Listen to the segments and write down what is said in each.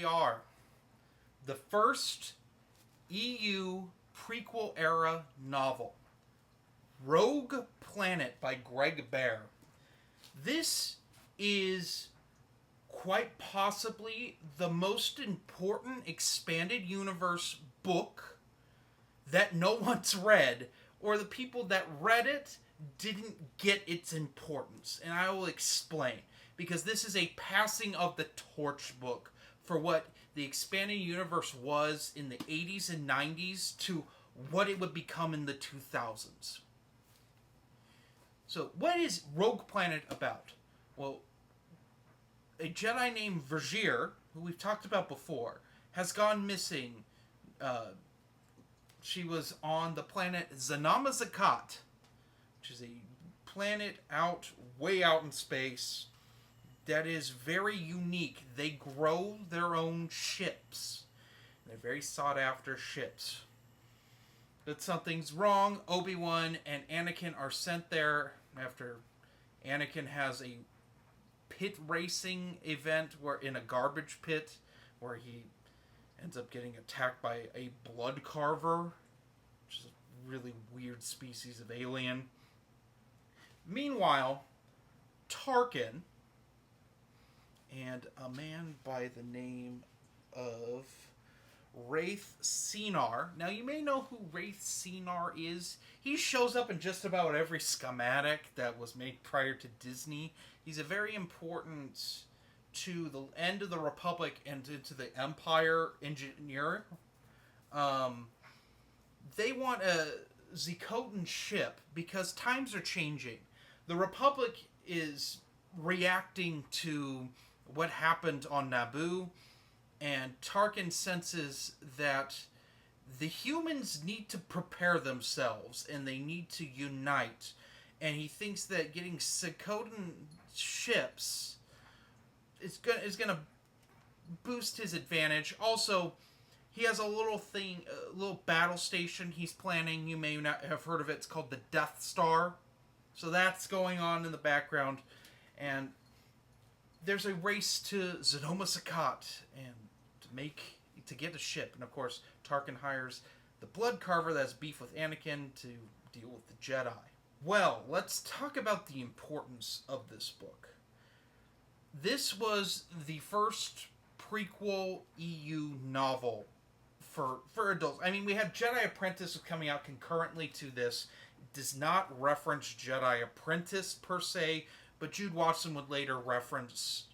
we are. The first EU prequel era novel, Rogue Planet by Greg Bear. This is quite possibly the most important expanded universe book that no one's read, or the people that read it didn't get its importance. And I will explain. Because this is a passing of the torch book for what the expanded universe was in the 80s and 90s to what it would become in the 2000s. So, what is Rogue Planet about? Well, a Jedi named Vergere, who we've talked about before, has gone missing. She was on the planet Zanama Zakat, which is a planet way out in space that is very unique. They grow their own ships. They're very sought after ships. But something's wrong. Obi-Wan and Anakin are sent there after Anakin has a pit racing event where in a garbage pit where he ends up getting attacked by a blood carver, which is a really weird species of alien. Meanwhile, Tarkin and a man by the name of Wraith Senar. Now, you may know who Wraith Senar is. He shows up in just about every schematic that was made prior to Disney. He's a very important to the end of the Republic and to the Empire engineer. They want a Zikotan ship because times are changing. The Republic is reacting to what happened on Naboo, and Tarkin senses that the humans need to prepare themselves and they need to unite, and he thinks that getting Zikotan ships is gonna boost his advantage. Also, he has a little battle station he's planning. You may not have heard of it. It's called the Death Star. So that's going on in the background, and there's a race to Zanoma Zakat and to get a ship. And of course, Tarkin hires the blood carver that's beef with Anakin to deal with the Jedi. Well, let's talk about the importance of this book. This was the first prequel EU novel for adults. I mean, we had Jedi Apprentice coming out concurrently to this. It does not reference Jedi Apprentice per se, but Jude Watson would later reference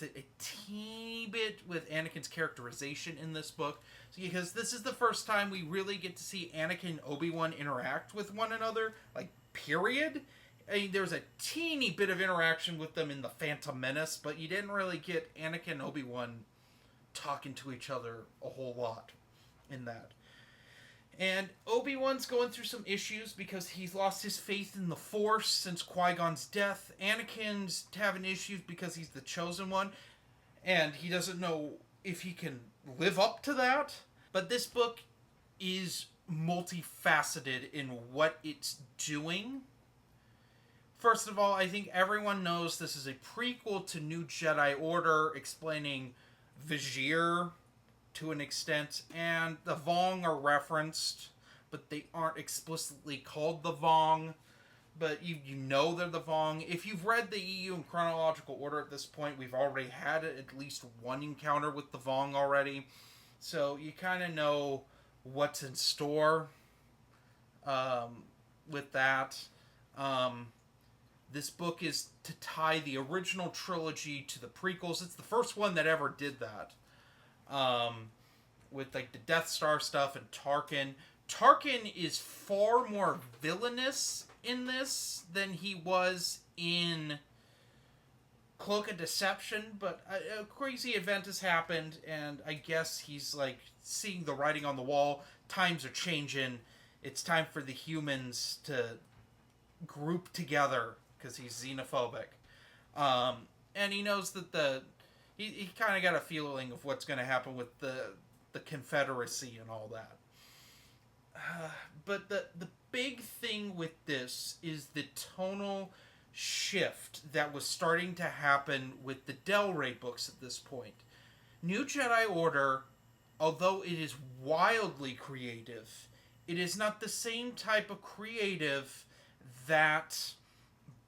it a teeny bit with Anakin's characterization in this book. So, because this is the first time we really get to see Anakin and Obi-Wan interact with one another, like, period. I mean, there's a teeny bit of interaction with them in The Phantom Menace, but you didn't really get Anakin and Obi-Wan talking to each other a whole lot in that. And Obi-Wan's going through some issues because he's lost his faith in the Force since Qui-Gon's death. Anakin's having issues because he's the chosen one, and he doesn't know if he can live up to that. But this book is multifaceted in what it's doing. First of all, I think everyone knows this is a prequel to New Jedi Order, explaining Vergere to an extent, and the Vong are referenced, but they aren't explicitly called the Vong, but you know they're the Vong. If you've read the EU in chronological order at this point, we've already had at least one encounter with the Vong already, so you kind of know what's in store with that. This book is to tie the original trilogy to the prequels. It's the first one that ever did that. With like the Death Star stuff and Tarkin. Tarkin is far more villainous in this than he was in Cloak of Deception, but a crazy event has happened, and I guess he's like seeing the writing on the wall. Times are changing. It's time for the humans to group together because he's xenophobic. And he knows that he kind of got a feeling of what's going to happen with the Confederacy and all that. But the big thing with this is the tonal shift that was starting to happen with the Del Rey books at this point. New Jedi Order, although it is wildly creative, it is not the same type of creative that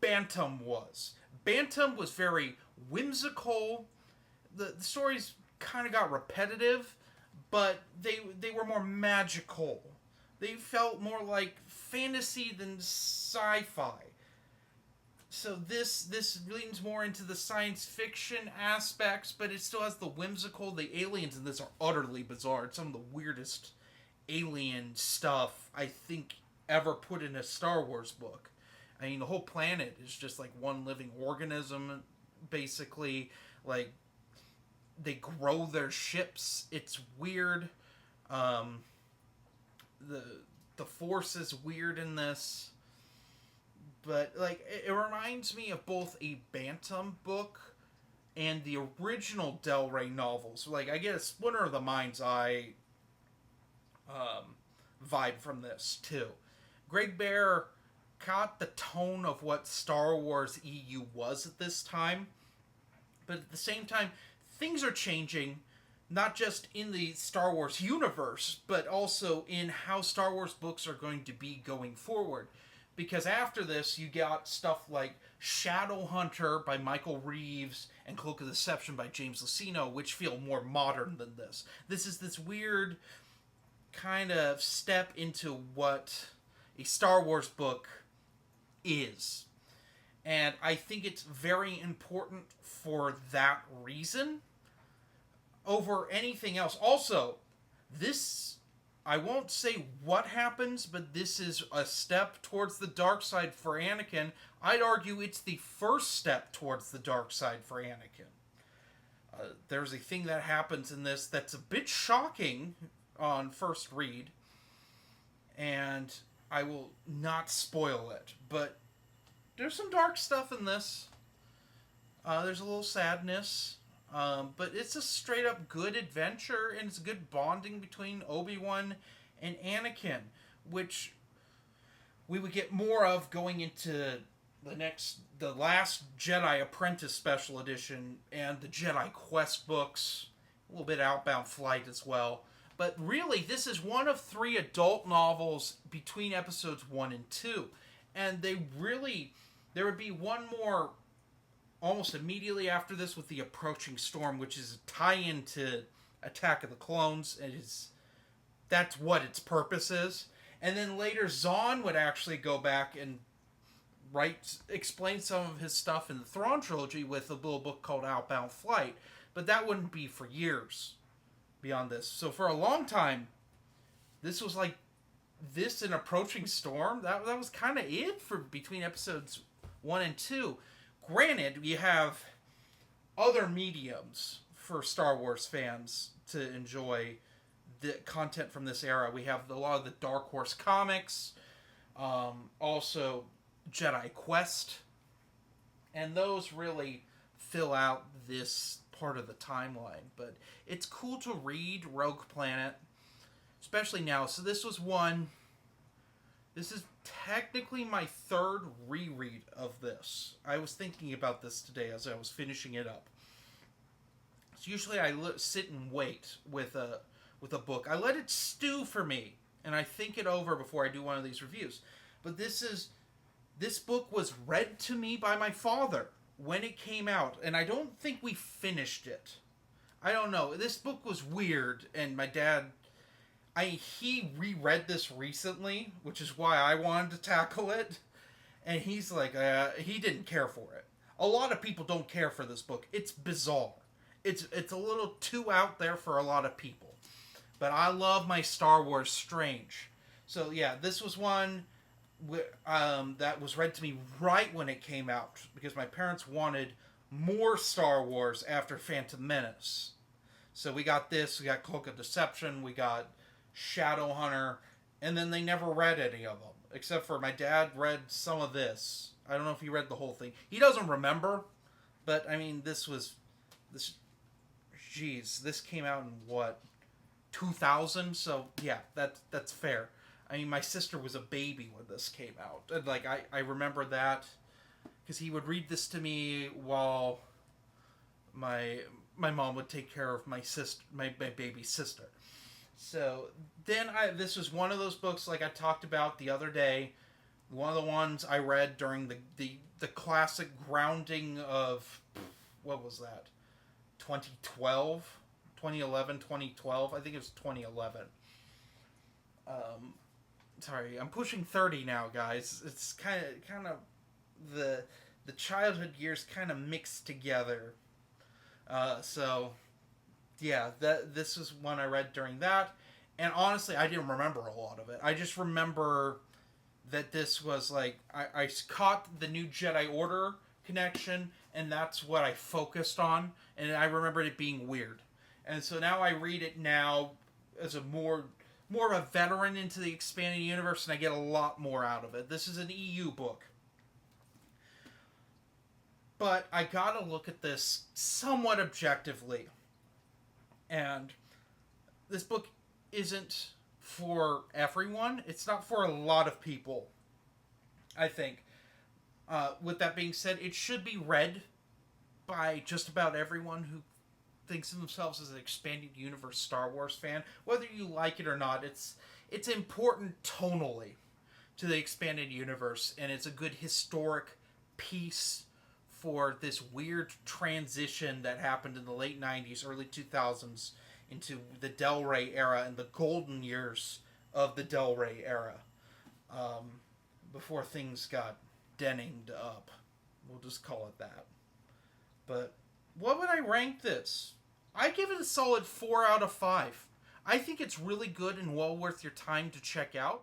Bantam was. Bantam was very whimsical. The stories kind of got repetitive, but they were more magical. They felt more like fantasy than sci-fi. So this leans more into the science fiction aspects, but it still has the whimsical. The aliens in this are utterly bizarre. It's some of the weirdest alien stuff I think ever put in a Star Wars book. I mean, the whole planet is just like one living organism, basically. Like, they grow their ships. It's weird. Um, the the Force is weird in this, but like it reminds me of both a Bantam book and the original Del Rey novels. Like, I get a Splinter of the Mind's Eye vibe from this too. Greg Bear caught the tone of what Star Wars EU was at this time, but at the same time, things are changing, not just in the Star Wars universe, but also in how Star Wars books are going to be going forward. Because after this, you got stuff like Shadowhunter by Michael Reeves and Cloak of Deception by James Luceno, which feel more modern than this. This is this weird kind of step into what a Star Wars book is. And I think it's very important for that reason over anything else. Also, this, I won't say what happens, but this is a step towards the dark side for Anakin. I'd argue it's the first step towards the dark side for Anakin. There's a thing that happens in this that's a bit shocking on first read, and I will not spoil it, but there's some dark stuff in this. There's a little sadness, but it's a straight up good adventure, and it's good bonding between Obi-Wan and Anakin, which we would get more of going into the last Jedi Apprentice Special Edition and the Jedi Quest books, a little bit Outbound Flight as well. But really, this is one of 3 adult novels between episodes 1 and 2. And there would be one more almost immediately after this with The Approaching Storm, which is a tie-in to Attack of the Clones. That's what its purpose is. And then later, Zahn would actually go back and explain some of his stuff in the Thrawn trilogy with a little book called Outbound Flight. But that wouldn't be for years beyond this. So for a long time, this was like this and Approaching Storm. That was kind of it for between episodes 1 and 2. Granted, you have other mediums for Star Wars fans to enjoy the content from this era. We have a lot of the Dark Horse comics, also Jedi Quest, and those really fill out this part of the timeline. But it's cool to read Rogue Planet, especially now. So this is technically my 3rd reread of this. I was thinking about this today as I was finishing it up. So usually I sit and wait with a book. I let it stew for me, and I think it over before I do one of these reviews. But this book was read to me by my father when it came out, and I don't think we finished it. I don't know. This book was weird, and my dad, he reread this recently, which is why I wanted to tackle it, and he's like, he didn't care for it. A lot of people don't care for this book. It's bizarre. It's a little too out there for a lot of people. But I love my Star Wars Strange. So yeah, this was one that was read to me right when it came out, because my parents wanted more Star Wars after Phantom Menace. So we got this, we got Cloak of Deception, we got Shadowhunter, and then they never read any of them, except for my dad read some of this. I don't know if he read the whole thing. He doesn't remember, but I mean, this came out in what, 2000? So yeah, that's fair. I mean, my sister was a baby when this came out, and like I remember that because he would read this to me while my my mom would take care of my sister, my baby sister. So then this was one of those books like I talked about the other day. One of the ones I read during the classic grounding of, what was that? 2012, 2011, 2012. I think it was 2011. Sorry, I'm pushing 30 now, guys. It's kind of the childhood years kind of mixed together. So yeah, this is one I read during that, and honestly, I didn't remember a lot of it. I just remember that this was like I caught the new Jedi Order connection, and that's what I focused on, and I remembered it being weird, and so now I read it now as a more of a veteran into the expanded universe, and I get a lot more out of it. This is an EU book. But I gotta look at this somewhat objectively. And this book isn't for everyone. It's not for a lot of people, I think. With that being said, it should be read by just about everyone who thinks of themselves as an expanded universe Star Wars fan. Whether you like it or not, it's important tonally to the expanded universe, and it's a good historic piece for this weird transition that happened in the late 90s, early 2000s into the Del Rey era and the golden years of the Del Rey era, before things got denninged up. We'll just call it that. But what would I rank this? I give it a solid 4 out of 5. I think it's really good and well worth your time to check out.